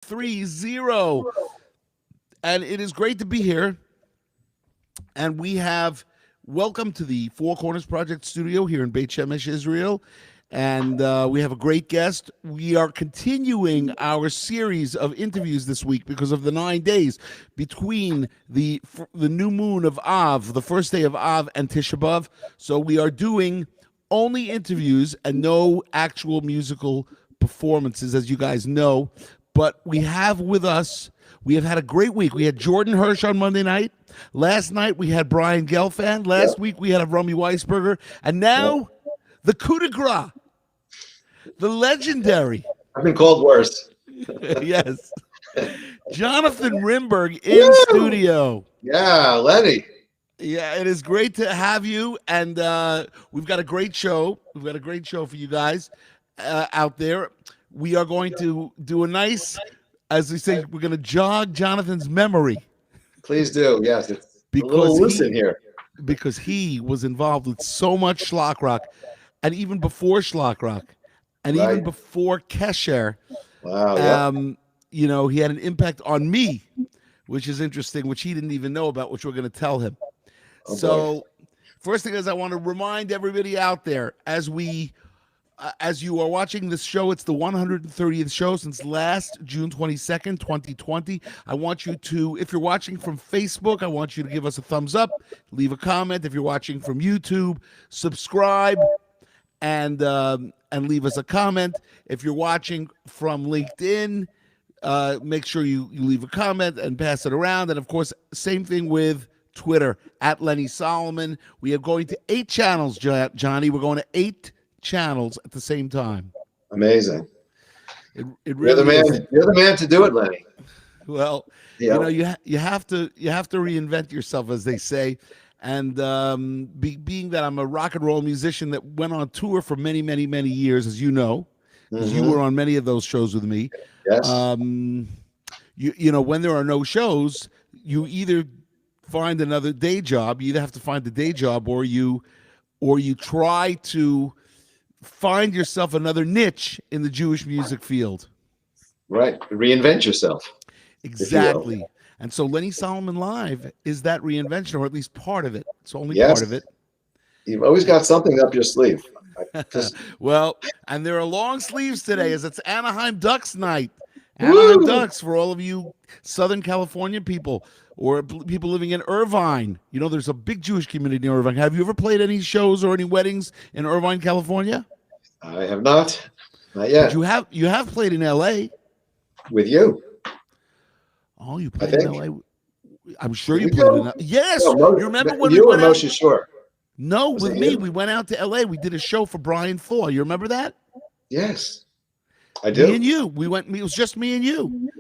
30. And it is great to be here. And we have welcome to the Four Corners Project studio here in Beit Shemesh, Israel. And we have a great guest. We are continuing our series of interviews this week because of the 9 days between the new moon of Av, the first day of Av, and Tisha BAV. So we are doing only interviews and no actual musical performances, as you guys know. But we have with us, we have had a great week. We had Jordan Hirsch on Monday night. Last night we had Brian Gelfand. Last week we had Romy Weisberger. And now the coup de grace, the legendary. I've been called worse. Yes. Jonathan Rimberg in studio. Yeah, Lenny. Yeah, it is great to have you. And we've got a great show. We've got a great show for you guys out there. We are going to do a nice, as we say, we're going to jog Jonathan's memory. Please do. Yes, it's a little loose in here. Because he was involved with so much schlock rock, and even before schlock rock, and even before Kesher. Wow. You know, he had an impact on me, which is interesting, which he didn't even know about, which we're going to tell him. First thing is, I want to remind everybody out there, as you are watching this show, it's the 130th show since last June 22nd, 2020. I want you to, if you're watching from Facebook, I want you to give us a thumbs up, leave a comment. If you're watching from YouTube, subscribe and leave us a comment. If you're watching from LinkedIn, make sure you leave a comment and pass it around. And of course, same thing with Twitter, at Lenny Solomon. We are going to 8 channels, Johnny. We're going to 8 channels at the same time. Amazing. It really is. You're the man to do it, Lenny. Well, you know, you have to reinvent yourself, as they say. And being that I'm a rock and roll musician that went on tour for many, many, many years, as you know, because you were on many of those shows with me. Yes. You know, when there are no shows, you either find another day job. You either have to find a day job, or you try to find yourself another niche in the Jewish music field. Right. Reinvent yourself. Exactly. And so Lenny Solomon Live is that reinvention, or at least part of it. It's only part of it. You've always got something up your sleeve. Well, and there are long sleeves today, as it's Anaheim Ducks night. Anaheim Ducks, for all of you Southern California people or people living in Irvine. You know, there's a big Jewish community in Irvine. Have you ever played any shows or any weddings in Irvine, California? I have not. Not yet. But you have played in L.A. With you. Oh, you played in L.A.? I'm sure you played in L.A. Yes. No, you remember when you we went or out? Moshe Shore? No, with me. We went out to L.A. We did a show for Brian Thor. You remember that? Yes. I do. Me and you. We went. It was just me and you.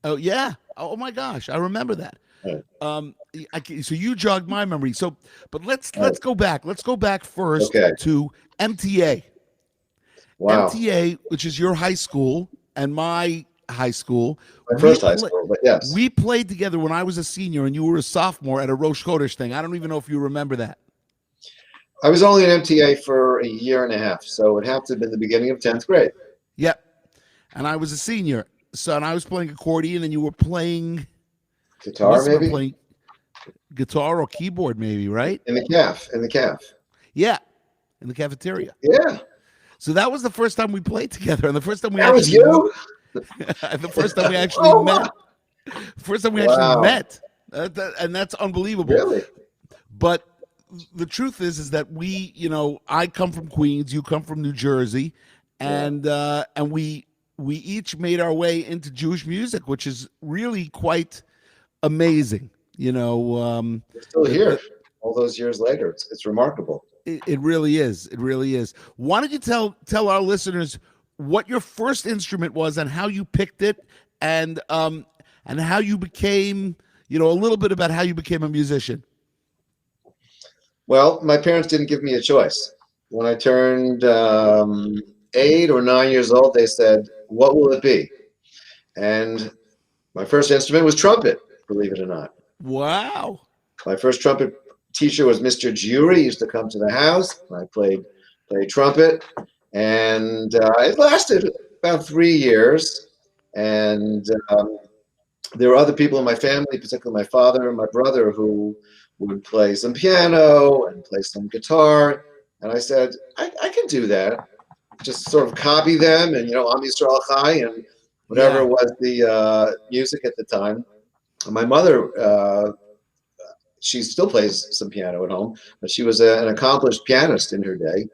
Oh yeah. Oh my gosh, I remember that. Right. So you jogged my memory. So, but let's go back. Let's go back first to MTA. Wow. MTA, which is your high school and my high school. My first high school, but yes. We played together when I was a senior and you were a sophomore at a Rosh Chodesh thing. I don't even know if you remember that. I was only in MTA for a year and a half, so it had to have been the beginning of 10th grade. Yep. And I was a senior. So, and I was playing accordion and you were playing guitar, maybe? Playing guitar or keyboard, maybe, right? In the calf. Yeah. In the cafeteria. Yeah. So that was the first time we played together. And the first time we was you? The first time we actually met. First time we actually met. And that's unbelievable. Really? But the truth is that we, you know, I come from Queens, you come from New Jersey, and we each made our way into Jewish music, which is really quite amazing. You know, we're still here all those years later. It's remarkable. It really is. It really is. Why don't you tell our listeners what your first instrument was and how you picked it, and how you became, you know, a little bit about how you became a musician. Well, my parents didn't give me a choice. When I turned 8 or 9 years old, they said, "What will it be?" And my first instrument was trumpet, believe it or not. Wow. My first trumpet teacher was Mr. Jury. He used to come to the house. I played trumpet, and it lasted about 3 years. And there were other people in my family, particularly my father and my brother, who would play some piano and play some guitar. And I said, I can do that. Just sort of copy them, and Am Yisrael Chai and whatever Yeah. was the music at the time. My mother, she still plays some piano at home, but she was an accomplished pianist in her day.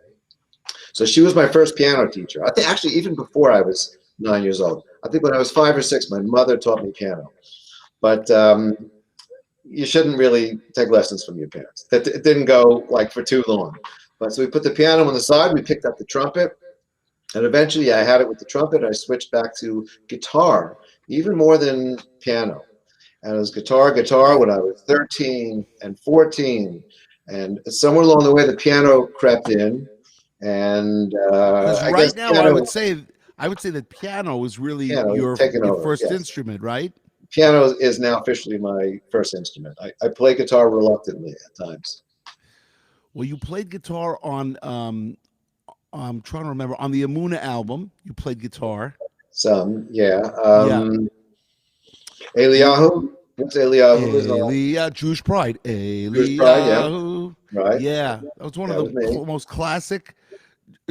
So she was my first piano teacher. I think actually even before I was 9 years old. I think when I was 5 or 6, my mother taught me piano. But you shouldn't really take lessons from your parents. That it didn't go like for too long. But so we put the piano on the side. We picked up the trumpet, and eventually I had it with the trumpet. I switched back to guitar, even more than piano. And it was guitar when I was 13 and 14. And somewhere along the way, the piano crept in. And Because I right guess now, I would say that piano is really piano is your taken your over. first Yes. instrument, right? Piano is now officially my first instrument. I play guitar reluctantly at times. Well, you played guitar on I'm trying to remember on the Amuna album. You played guitar. Some, yeah. Yeah. You Eliyahu. What's Eliyahu is on Jewish Pride. Jewish Pride, yeah. Eliyahu. Right. Yeah, that was one of That was the me. most classic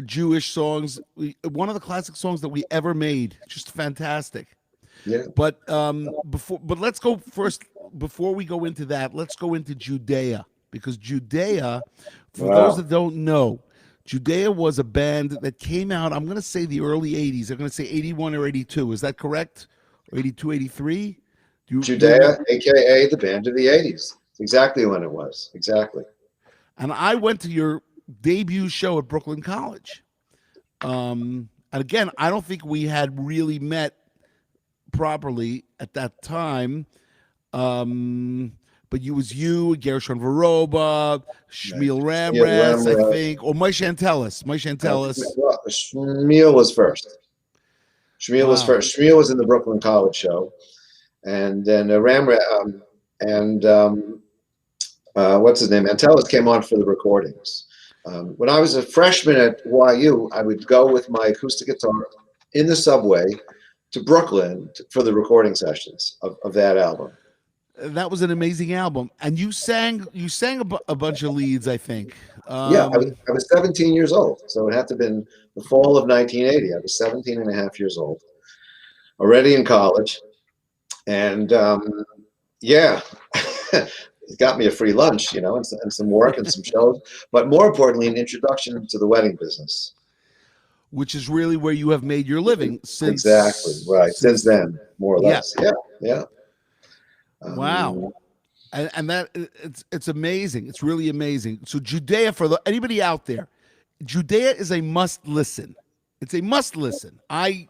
Jewish songs. One of the classic songs that we ever made. Just fantastic. Yeah. But let's go first. Before we go into that, let's go into Judea, because Judea, for those Wow. that don't know, Judea was a band that came out, I'm going to say the early 80s. I'm going to say 81 or 82. Is that correct? Or 82, 83? Do you Judea, remember? aka the band of the 80s. It's exactly when it was. Exactly. And I went to your debut show at Brooklyn College. And again, I don't think we had really met properly at that time. But you, Gershon Varoba, Right. Shmuel Shmuel Ramras, I Ramrod. think, or Moshe Antelis. Well, Shmuel was first. Shmuel was Wow. first. Shmuel was in the Brooklyn College show. And then and what's his name? Antelis came on for the recordings. When I was a freshman at YU, I would go with my acoustic guitar in the subway to Brooklyn for the recording sessions of that album. That was an amazing album, and you sang a bunch of leads, I think. Yeah, I was 17 years old, so it had to have been the fall of 1980. I was 17 and a half years old, already in college, and yeah, it got me a free lunch, and some work and some shows, but more importantly, an introduction to the wedding business. Which is really where you have made your living Exactly, right. Since then, more or yeah. less, yeah, yeah. Wow. And that it's amazing. It's really amazing. So Judea, for anybody out there, Judea is a must listen. It's a must listen. I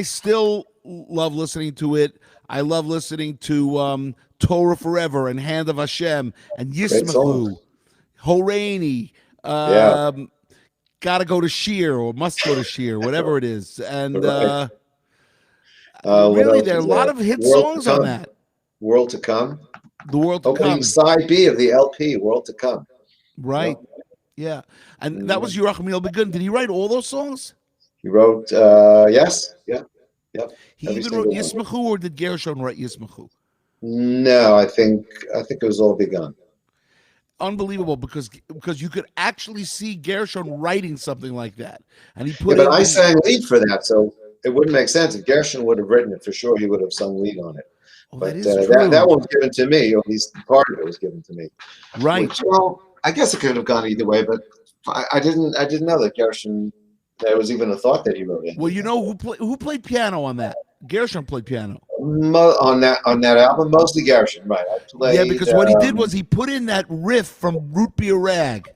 still love listening to it. I love listening to Torah Forever and Hand of Hashem and Great Yismachu, songs. Horaini, Yeah, Gotta Go to Sheer or Must Go to Sheer, whatever it is. And right. What really, else there are a was lot that? of hit World to songs on Come. that. World to Come. The World to Opening Come. side B of the LP, World to Come. Right. Yep. Yeah. And that was Yerachmiel Begun. Did he write all those songs? He wrote, yes, yeah, yep, He every even wrote single one. Yismachu, or did Gershon write Yismachu? No, I think it was all begun. Unbelievable, because you could actually see Gershon writing something like that. And he Yeah, put but in I the sang lead for that, so it wouldn't make sense. If Gershon would have written it, for sure he would have sung lead on it. Oh, that But is that true. one was given to me, or at least part of it was given to me. Right. Which, well, I guess it could have gone either way, but I didn't know that Gershon. There was even a thought that he wrote any Well, of you that. know who played piano on that? Gershon played piano. On that album, mostly Gershon, right? I Yeah, played. because what he did was he put in that riff from Root Beer Rag.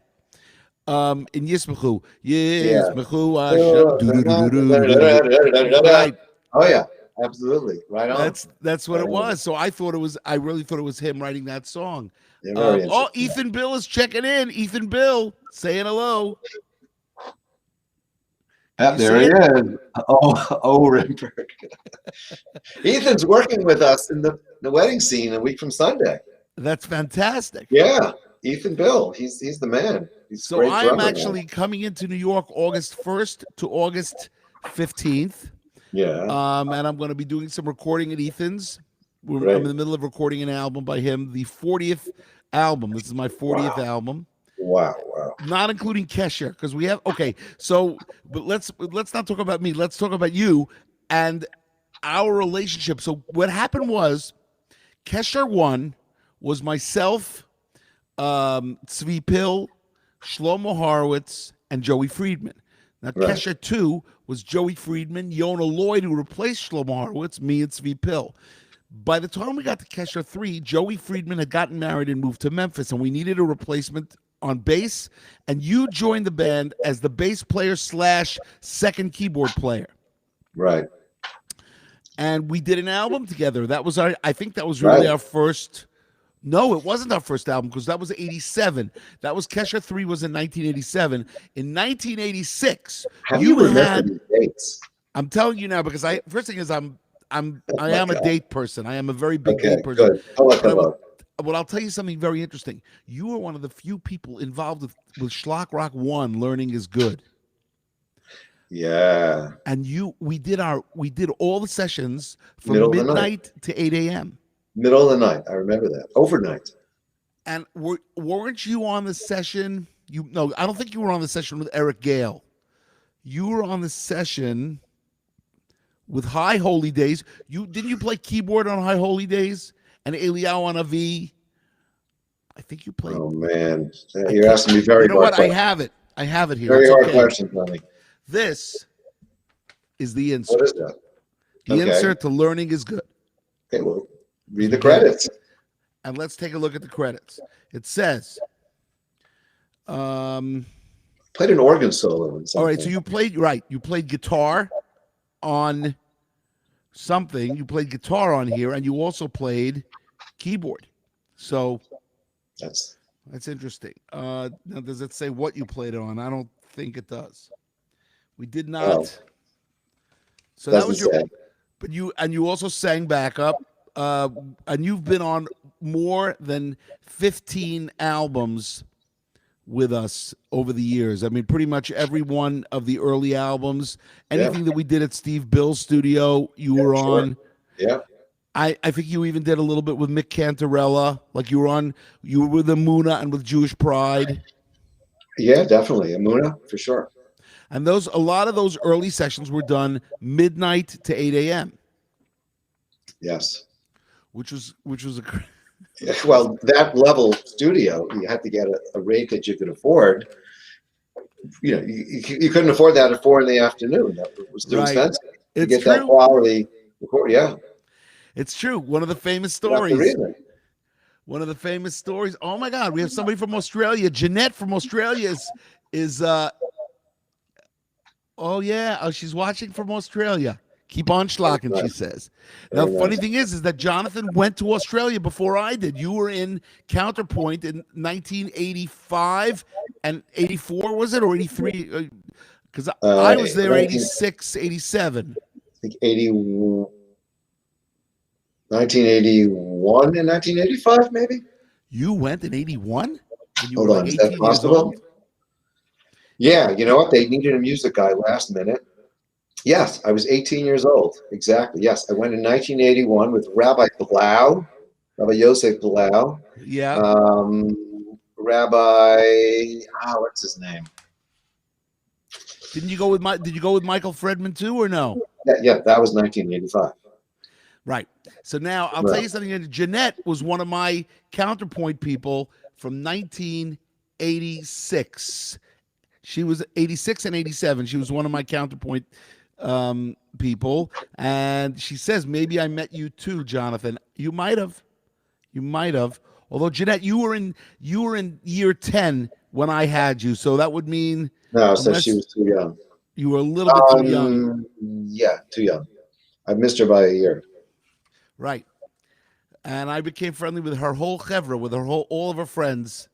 In Yismachu. Yeah. Yismachu Hashem. Do-do-do-do-do-do-do. Right. Oh yeah, absolutely, right on, That's what right it on. was. So I really thought it was him writing that song. Yeah, very Oh, interesting. Ethan Bill is checking in. Ethan Bill saying hello. Yeah, You there see he it? is. Oh, Rimberg. Ethan's working with us in the wedding scene a week from Sunday. That's fantastic. Yeah, Ethan Bill. He's the man. He's a So great I am drummer now. actually coming into New York August 1st to August 15th. Yeah. And I'm going to be doing some recording at Ethan's. I'm Great. in the middle of recording an album by him, the 40th album. This is my 40th Wow. album, Wow. Wow. not including Kesha, because we have but let's not talk about me. Let's talk about you and our relationship. So what happened was Kesha 1 was myself, Tzvi Pill, Shlomo Horowitz, and Joey Friedman. Now, Right. Kesha 2 was Joey Friedman, Yona Lloyd, who replaced Shlomo Horowitz, me, and Tzvi Pill. By the time we got to Kesha 3, Joey Friedman had gotten married and moved to Memphis, and we needed a replacement on bass, and you joined the band as the bass player / second keyboard player. Right. And we did an album together. I think that was really our first. No, it wasn't our first album because that was 87. That was Kesha 3 was in 1987. In 1986, How do you remember had. these dates? I'm telling you now because first thing is I am a date person. I am a very big Okay, date person. good. I'll tell you something very interesting. You were one of the few people involved with Schlock Rock 1. Learning is good. Yeah. And we did all the sessions from midnight to 8 a.m. Middle of the night. I remember that. Overnight. And weren't you on the session? No, I don't think you were on the session with Eric Gale. You were on the session with High Holy Days. Didn't you play keyboard on High Holy Days and Eliyahu on Avi? I think you played. Oh man, you're asking me very. You know what? I have it here. Very hard question, Tony. This is the insert. What is that? The insert to Learning is Good. Okay, well, read the credits. And let's take a look at the credits. It says, played an organ solo in something. All right, so you played guitar on something. You played guitar on here, and you also played keyboard. So that's interesting. Now, does it say what you played on? I don't think it does. We did not. So that was your. But you also sang backup, and you've been on more than 15 albums with us over the years. I mean, pretty much every one of the early albums, anything that we did at Steve Bill's studio, you were on. Yeah. I think you even did a little bit with Mick Cantarella. Like you were with Amuna and with Jewish Pride. Yeah, definitely. Amuna, for sure. And a lot of those early sessions were done midnight to 8 a.m. Yes. Which was well, that level studio, you had to get a rate that you could afford. You know, you couldn't afford that at 4 p.m. That was too expensive. To get that quality record, yeah. It's true. One of the famous stories. Oh my God, we have somebody from Australia. Jeanette from Australia is oh yeah, she's watching from Australia. Keep on schlocking, she says. Now, the funny thing is that Jonathan went to Australia before I did. You were in Counterpoint in 1985 and 84, was it, or 83? Because I was there 86, 87. I think 1981 and 1985, maybe. You went in 81? Hold on, is that possible? Yeah, you know what? They needed a music guy last minute. Yes, I was 18 years old. Exactly. Yes, I went in 1981 with Rabbi Yosef Blau. Yeah. What's his name? Did you go with Michael Fredman too, or no? Yeah, that was 1985. Right. So now I'll tell you something. Jeanette was one of my Counterpoint people from 1986. She was 86 and 87. She was one of my Counterpoint people, and she says maybe I met you too, Jonathan. You might have. Although Jeanette, you were in year 10 when I had you, so that would mean so she was too young. You were a little bit too young. Yeah, too young. I missed her by a year. Right. And I became friendly with her whole chevra, with all of her friends.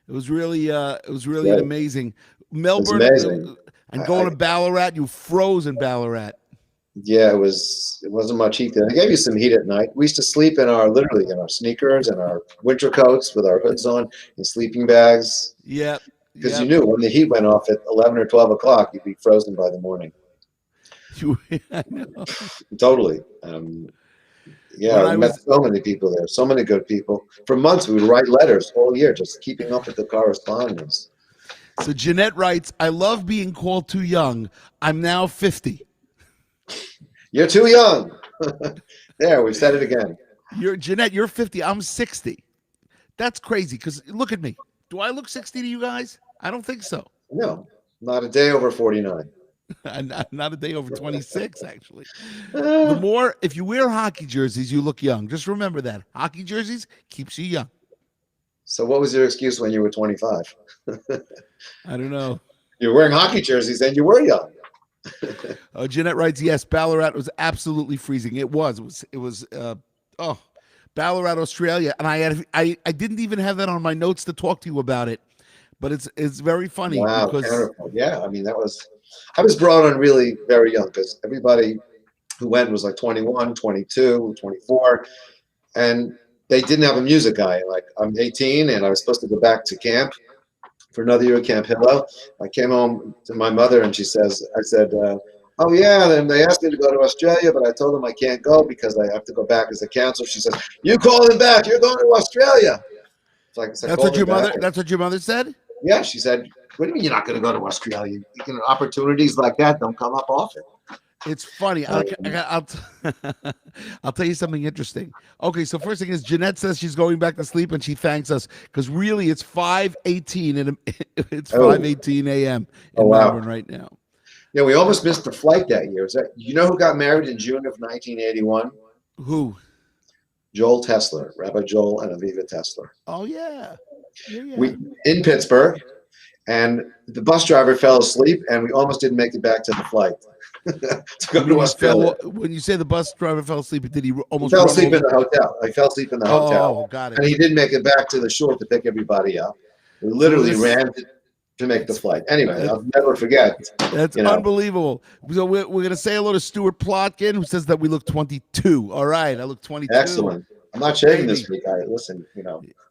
It was really amazing. Melbourne, and going to Ballarat, you froze in Ballarat. Yeah, it wasn't much heat there. I gave you some heat at night. We used to sleep literally in our sneakers and our winter coats with our hoods on and sleeping bags. Yeah. Because you knew when the heat went off at 11 or 12 o'clock, you'd be frozen by the morning. I know. Totally. When Yeah, I we met was so many people there, so many good people. For months, we would write letters all year, just keeping up with the correspondence. So Jeanette writes, I love being called too young. I'm now 50. You're too young. There, we've said it again. Jeanette, you're 50. I'm 60. That's crazy because look at me. Do I look 60 to you guys? I don't think so. No, not a day over 49. Not a day over 26, actually. The Uh, more, if you wear hockey jerseys, you look young. Just remember that. Hockey jerseys keeps you young. so, what was your excuse when you were 25? I don't know. You're wearing hockey jerseys and you were young. Jeanette writes, yes, Ballarat was absolutely freezing. It was. Oh, Ballarat, Australia. And I didn't even have that on my notes to talk to you about it. But it's very funny Wow, because terrible. Yeah, I mean, I was brought on really very young because everybody who went was like 21, 22, 24. And they didn't have a music guy. Like, I'm 18 and I was supposed to go back to camp for another year at Camp Hilo. I came home to my mother and I said, oh yeah, then they asked me to go to Australia, but I told them I can't go because I have to go back as a counselor. She says, you call him back, you're going to Australia. So I that's called what her your back. mother. That's what your mother said. Yeah, she said, what do you mean you're not going to go to Australia? Opportunities like that don't come up often. It's funny. I'll tell you something interesting. Okay, so first thing is Jeanette says she's going back to sleep and she thanks us because really it's 5:18 and it's 5:18 a.m. in Melbourne right now. Yeah, we almost missed the flight that year. You know who got married in June of 1981? Who? Joel Tesler, Rabbi Joel and Aviva Tesler. Oh yeah. We in Pittsburgh, and the bus driver fell asleep, and we almost didn't make it back to the flight to go to Australia. When you say the bus driver fell asleep, did he almost fell run asleep over? in the hotel? I fell asleep in the hotel. Oh, got it. And he didn't make it back to the shore to pick everybody up. We literally ran to make the flight. Anyway, I'll never forget. That's unbelievable. So we're going to say hello to Stuart Plotkin, who says that we look 22. All right, I look 22. Excellent. I'm not shaving this week. Listen,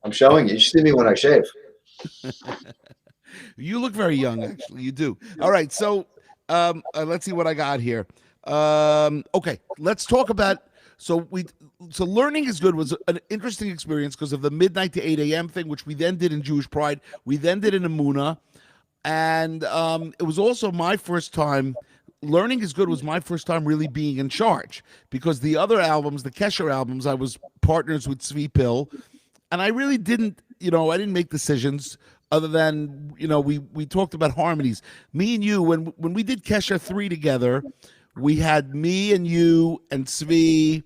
I'm showing you. You should see me when I shave. You look very young, actually. You do. All right, so let's see what I got here. Okay, let's talk about. So Learning is Good was an interesting experience because of the midnight to 8 a.m. thing, which we then did in Jewish Pride. We then did in Amuna, and it was also my first time. Learning is Good was my first time really being in charge because the other albums, the Kesher albums, I was partners with Tzvi Pill, and I really didn't, I didn't make decisions other than, we talked about harmonies. Me and you, when we did Kesher 3 together, we had me and you and Tzvi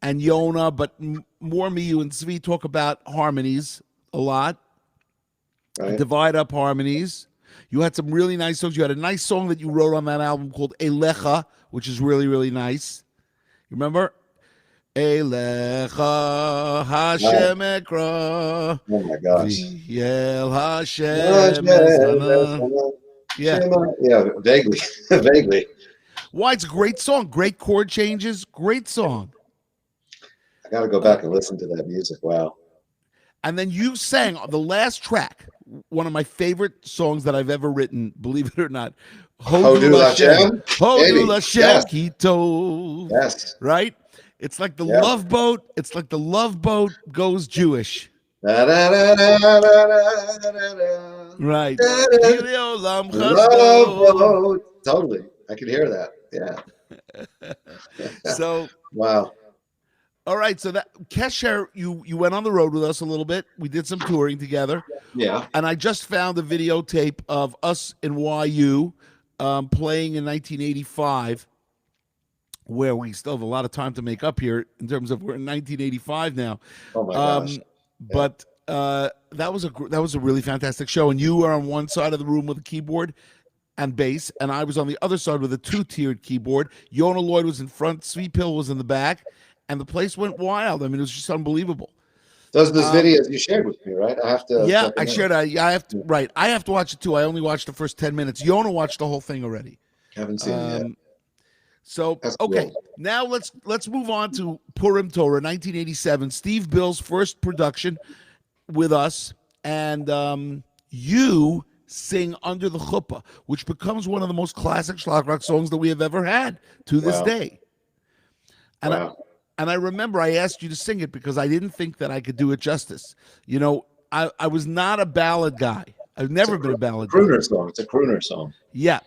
and Yona, but more me, you, and Tzvi talk about harmonies a lot, Right. divide up harmonies. You had some really nice songs. You had a nice song that you wrote on that album called Elecha, which is really, really nice. You remember? Elecha Hashem Ekra. Oh my gosh. V'yel Hashem Ezana. Yeah, vaguely. Vaguely. Why? It's a great song. Great chord changes. Great song. I got to go back and listen to that music. Wow. And then you sang the last track, one of my favorite songs that I've ever written, believe it or not. Hodu Hashem. Hodu Hashem Kito. Yes. Right? It's like the Love Boat. It's like the Love Boat goes Jewish. Right. Love Boat. Totally. I could hear that. Yeah. So wow. All right, so that Kesher, you went on the road with us a little bit. We did some touring together. Yeah. And I just found a videotape of us in YU playing in 1985, where we still have a lot of time to make up here in terms of we're in 1985 now. Oh my gosh. But that was a really fantastic show. And you were on one side of the room with a keyboard and bass, and I was on the other side with a 2-tiered keyboard. Yona Lloyd was in front, Tzvi Pill was in the back. And the place went wild. I mean, it was just unbelievable. Those are those videos you shared with me, right? I have to. Yeah, I shared. I have to. Right, I have to watch it too. I only watched the first 10 minutes. Yona watched the whole thing already. Haven't seen it yet. So That's okay, cool. now let's move on to Purim Torah, 1987. Steve Bill's first production with us, and you sing Under the Chuppah, which becomes one of the most classic schlock rock songs that we have ever had to this Wow. day. And Wow. I remember I asked you to sing it because I didn't think that I could do it justice. You know, I was not a ballad guy. I've never been a ballad guy. Crooner song. It's a crooner song. Yeah.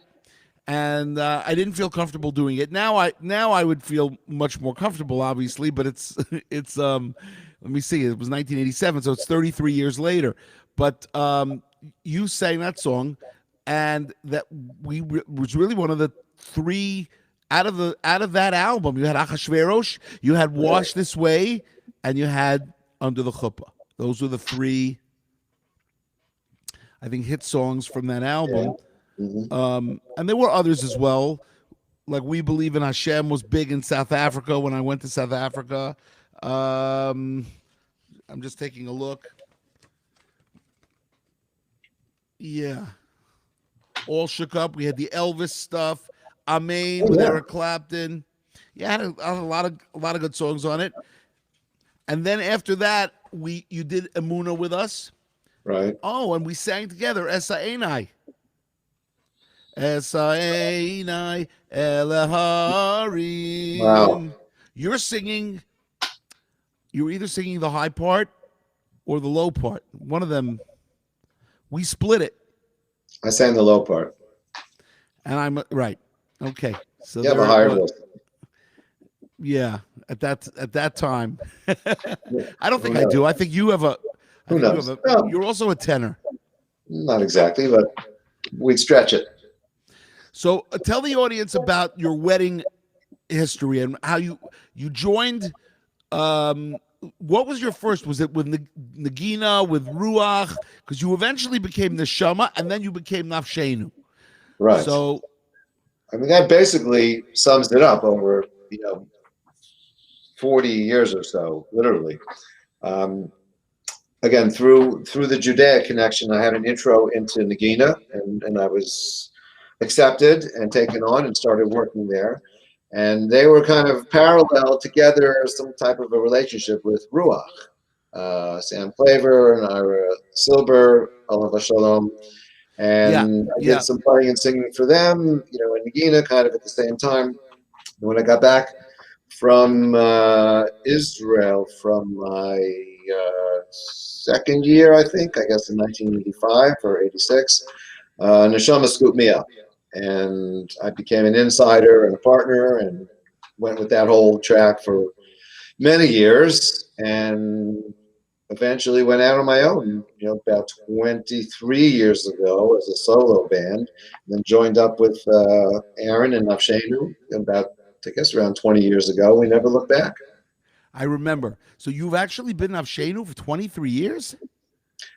And I didn't feel comfortable doing it. Now I would feel much more comfortable, obviously, but it's let me see, it was 1987, so it's 33 years later. But you sang that song, and that was really one of the three out of that album. You had Achashverosh, you had Wash This Way, and you had Under the Chuppah. Those were the three, I think, hit songs from that album. Yeah. Mm-hmm. And there were others as well, like We Believe in Hashem was big in South Africa when I went to South Africa. I'm just taking a look. Yeah. All Shook Up. We had the Elvis stuff. Amen with Eric Clapton. Yeah, had a lot of good songs on it. And then after that, you did Emuna with us. Right. Oh, and we sang together Esa Einai. Esa Einai Eleharim. Wow. You're either singing the high part or the low part. One of them. We split it. I sang the low part. And I'm right. Okay. So you have a higher voice. Yeah, at that time. I don't think I do. I think you have a. Who knows? You're also a tenor. Not exactly, but we'd stretch it. So tell the audience about your wedding history and how you joined. What was your first? Was it with Nagina, with Ruach? Because you eventually became Neshama, and then you became Nafshenu. Right. So, I mean, that basically sums it up over 40 years or so, literally. Again, through the Judaic connection, I had an intro into Nagina, and I was accepted and taken on and started working there. And they were kind of parallel together, some type of a relationship with Ruach, Sam Flavor and Ira Silber, Olav Shalom. And I did some playing and singing for them, in Nagina, kind of at the same time. And when I got back from Israel from my second year, I guess in 1985 or 86, Neshama scooped me up. And I became an insider and a partner and went with that whole track for many years and eventually went out on my own, about 23 years ago as a solo band, and then joined up with Aaron and Nafshenu about, I guess, around 20 years ago. We never looked back. I remember. So you've actually been Nafshenu for 23 years?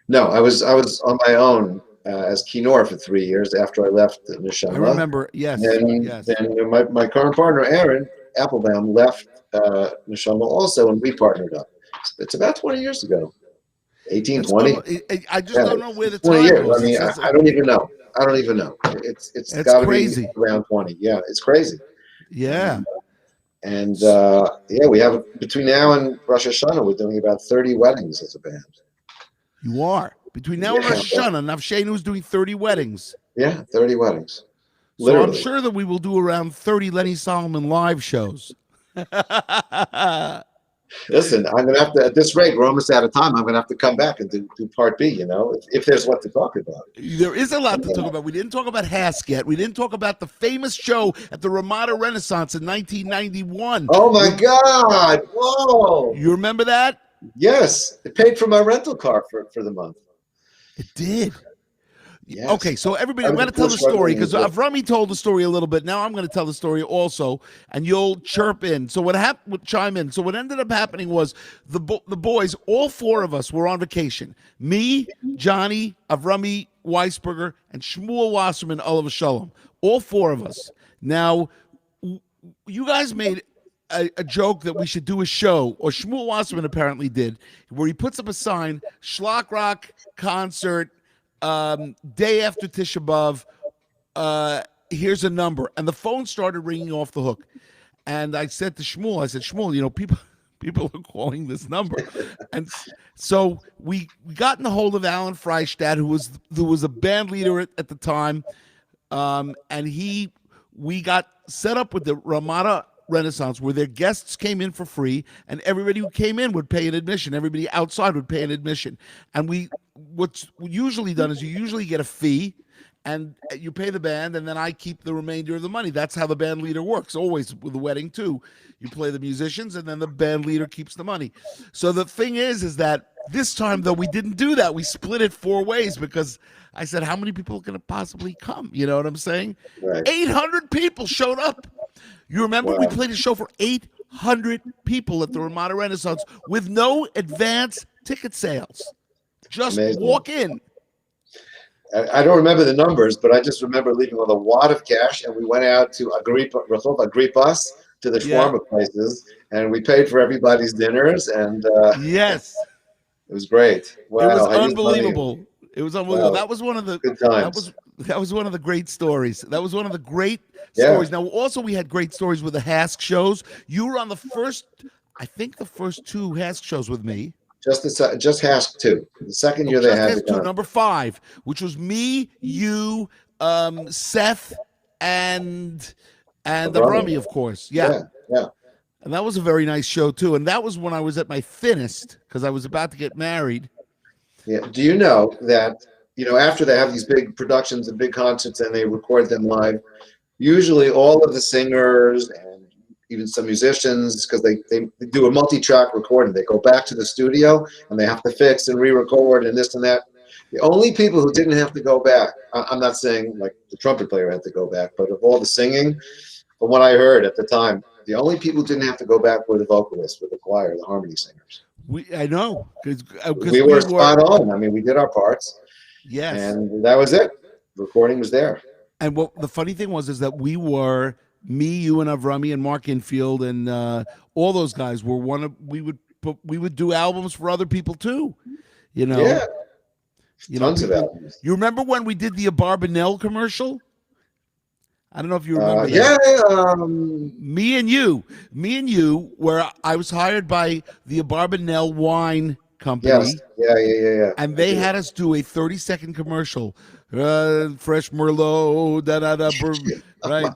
No, I was on my own. As Kinor for 3 years after I left Neshama. I remember, yes. Then my current partner, Aaron Applebaum, left Neshama also, and we partnered up. It's about 20 years ago. 18, 20. I just don't know where the 20 time years. goes. I mean, I don't even know. It's got to be around 20. Yeah, it's crazy. Yeah. And we have, between now and Rosh Hashanah, we're doing about 30 weddings as a band. You are. Between now and Rosh Hashanah, Nafshenu's doing 30 weddings. Yeah, 30 weddings. Literally. So I'm sure that we will do around 30 Lenny Solomon live shows. Listen, I'm going to have to, at this rate, we're almost out of time. I'm going to have to come back and do part B, if there's what to talk about. There is a lot to talk about. We didn't talk about Hask yet. We didn't talk about the famous show at the Ramada Renaissance in 1991. Oh, my God. Whoa. You remember that? Yes. It paid for my rental car for the month. It did. Yes. Okay, so everybody, I'm going to tell the story because Avrami told the story a little bit. Now I'm going to tell the story also, and you'll chirp in. So what happened? Chime in. So what ended up happening was the boys, all four of us, were on vacation. Me, Johnny, Avrami Weisberger, and Shmuel Wasserman, Oliver Shalom. All four of us. Now, you guys made a joke that we should do a show, or Shmuel Wasserman apparently did, where he puts up a sign, Schlock Rock concert, day after Tisha BAV, here's a number. And the phone started ringing off the hook. And I said to Shmuel, Shmuel, people are calling this number. And so we got in the hold of Alan Freistadt, who was a band leader at the time, and we got set up with the Ramada Renaissance, where their guests came in for free, and everybody who came in would pay an admission. Everybody outside would pay an admission. And what's usually done is you usually get a fee, and you pay the band, and then I keep the remainder of the money. That's how the band leader works, always with the wedding too. You play the musicians, and then the band leader keeps the money. So the thing is that this time, though, we didn't do that. We split it 4 ways because I said, how many people can possibly come? You know what I'm saying? Right. 800 people showed up. You remember we played a show for 800 people at the Ramada Renaissance with no advance ticket sales. Just Amazing. walk in. I don't remember the numbers, but I just remember leaving with a wad of cash, and we went out to Agrippas, to the shawarma places, and we paid for everybody's dinners, and yes, it was great. Wow, it was unbelievable. It was unbelievable. Wow. That was one of the good times. That was one of the great stories. That was one of the great stories. Now, also we had great stories with the Hask shows. You were on the first 2 Hask shows with me. Just Hask 2. The second year they had Hask 2, number 5, which was me, you, Seth, and Avrami, of course. Yeah. And that was a very nice show too. And that was when I was at my thinnest because I was about to get married. Yeah. Do you know that, after they have these big productions and big concerts and they record them live, usually all of the singers and even some musicians, because they do a multi-track recording, they go back to the studio and they have to fix and re-record and this and that. The only people who didn't have to go back, I'm not saying like the trumpet player had to go back, but of all the singing, from what I heard at the time, the only people who didn't have to go back were the vocalists, were the choir, the harmony singers. I know, because we were spot on. I mean, we did our parts. Yes, and that was it. The recording was there. And what the funny thing was is that we were me, you, and Avrami, and Mark Infield, and all those guys were one of. We would do albums for other people too. Yeah. Tons of albums. You remember when we did the Abarbanel commercial? I don't know if you remember that. Yeah. Me and you, where I was hired by the Abarbanel Wine Company. Yes. Yeah. And they had us do a 30-second commercial. Fresh Merlot, right?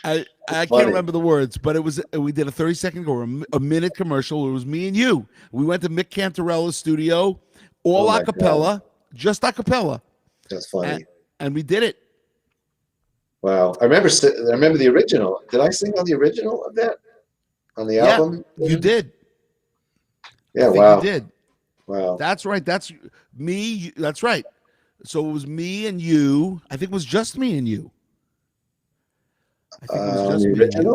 Oh, I can't remember the words, but we did a 30-second or a minute commercial. It was me and you. We went to Mick Cantarella's studio, all a cappella, just a cappella. That's funny. And we did it. Wow. I remember the original. Did I sing on the original of that? On the album? You did. Yeah, wow. You did. Wow. That's right. That's me. That's right. So it was me and you. I think it was just me and you. I think it was just the me original? and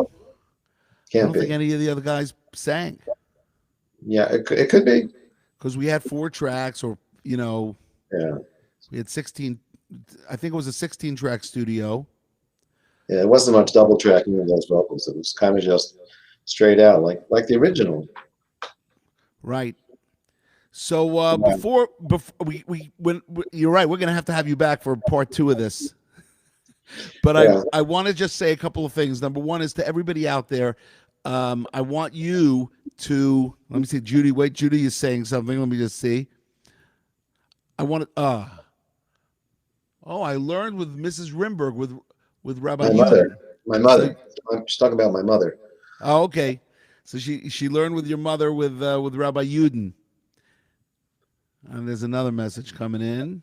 you. I don't think any of the other guys sang. Yeah, it could be. Because we had 4 tracks or, Yeah. We had 16. I think it was a 16-track studio. Yeah, it wasn't much double tracking of those vocals. It was kind of just straight out, like the original. Right. So before we you're right. We're gonna have to have you back for part 2 of this. But I want to just say a couple of things. Number one is to everybody out there. I want you to let me see. Judy, wait. Judy is saying something. Let me just see. I want to. I learned with Mrs. Rimberg with Rabbi. My mother. She's talking about my mother. Oh, okay. So she learned with your mother with Rabbi Yudin. And there's another message coming in.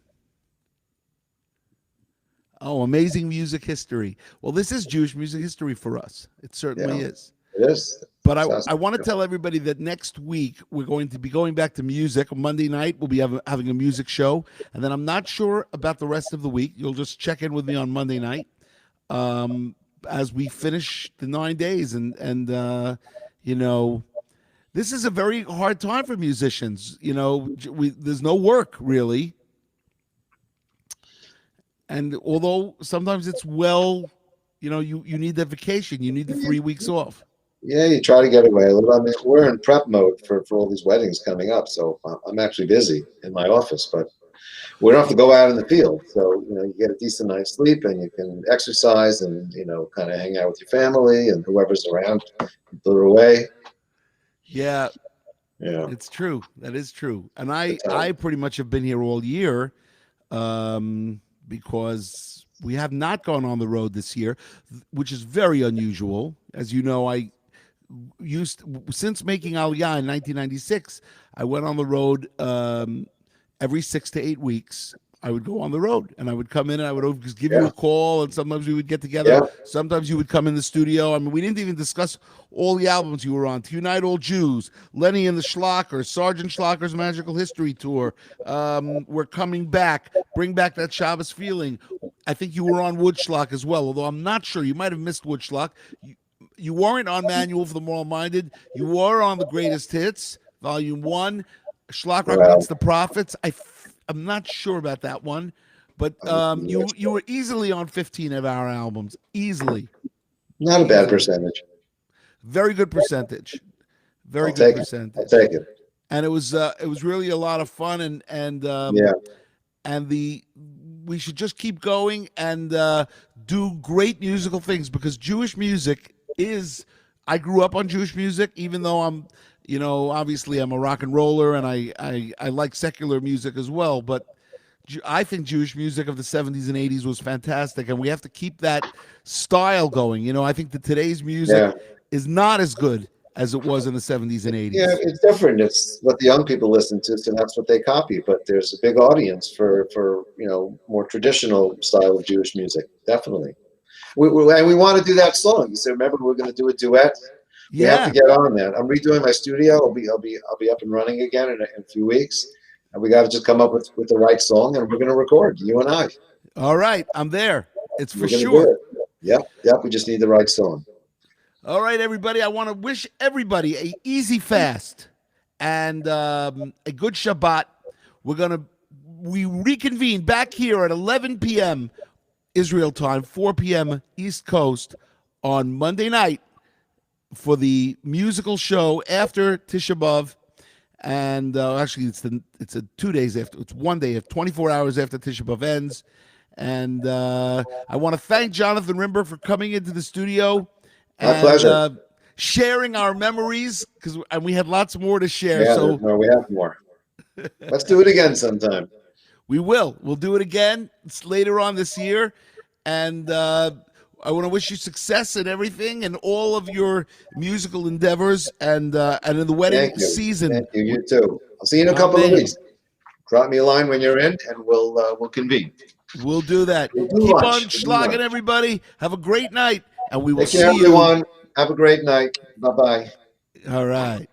Oh, amazing music history. Well, this is Jewish music history for us. It certainly is. It is. But I want to tell everybody that next week we're going to be going back to music. Monday night we'll be having a music show. And then I'm not sure about the rest of the week. You'll just check in with me on Monday night as we finish the 9 days. And this is a very hard time for musicians. There's no work really. And although sometimes it's you need that vacation. You need the 3 weeks off. Yeah, you try to get away a little. I mean, we're in prep mode for all these weddings coming up, so I'm actually busy in my office, but we don't have to go out in the field. So, you get a decent night's sleep and you can exercise and, kind of hang out with your family and whoever's around. People are away. Yeah, Yeah, it's true. That is true. And good I time. pretty much have been here all year, because we have not gone on the road this year, which is very unusual. As you know, I used since making Aliyah in 1996. I went on the road every 6 to 8 weeks. I would go on the road and I would come in and I would always give you Yeah, a call, and sometimes we would get together. yeah, Sometimes you would come in the studio. I mean, we didn't even discuss all the albums you were on: To Unite All Jews, Lenny and the Schlockers, Sergeant Schlocker's Magical History Tour. We're coming back. Bring back that Shabbos feeling. I think you were on Woodschlock as well, although I'm not sure. You might have missed Woodschlock. You weren't on Manual for the Moral Minded. You were on the Greatest Hits, Volume 1. Schlockrock well, Meets the Prophets. I'm not sure about that one, but you were easily on 15 of our albums. Easily. not a bad Easily. percentage. Very good percentage. Very I'll good take it. I'll percentage. take it. And it was really a lot of fun, Yeah, and we should just keep going and do great musical things, because Jewish music is. I grew up on Jewish music, even though obviously I'm a rock and roller, and I like secular music as well. But I think Jewish music of the 70s and 80s was fantastic, and we have to keep that style going. I think that today's music yeah, is not as good as it was in the 70s and yeah. 80s. It's different. It's what the young people listen to, so that's what they copy. But there's a big audience for more traditional style of Jewish music. Definitely. And we want to do that song. You said, remember, we're going to do a duet. We have to Yeah. get on that. I'm redoing my studio. I'll be up and running again in a few weeks, and we got to just come up with the right song, and we're going to record, you and I. All right. I'm there. It's for We're going to do sure. it. Yep, yep. We just need the right song. All right, everybody. I want to wish everybody a easy fast and a good Shabbat. We reconvene back here at 11 p.m. Israel time, 4 p.m. East Coast on Monday night for the musical show after Tisha BAV. And actually, it's 2 days after. It's 1 day, 24 hours after Tisha BAV ends. And I want to thank Jonathan Rimberg for coming into the studio My and pleasure. sharing our memories, and we had lots more to share. Yeah, So no, we have more. Let's do it again sometime. we'll do it again. It's later on this year, and I want to wish you success in everything and all of your musical endeavors, and in the wedding Thank you. season. Thank you. You too. I'll see you in a couple of Amen. weeks. Drop me a line when you're in, and we'll convene. We'll do that. We'll do Keep on lunch. We'll do schlagging, lunch. everybody. Have a great night, and we will Take care, see you. everyone. Have a great night. Bye bye. All right.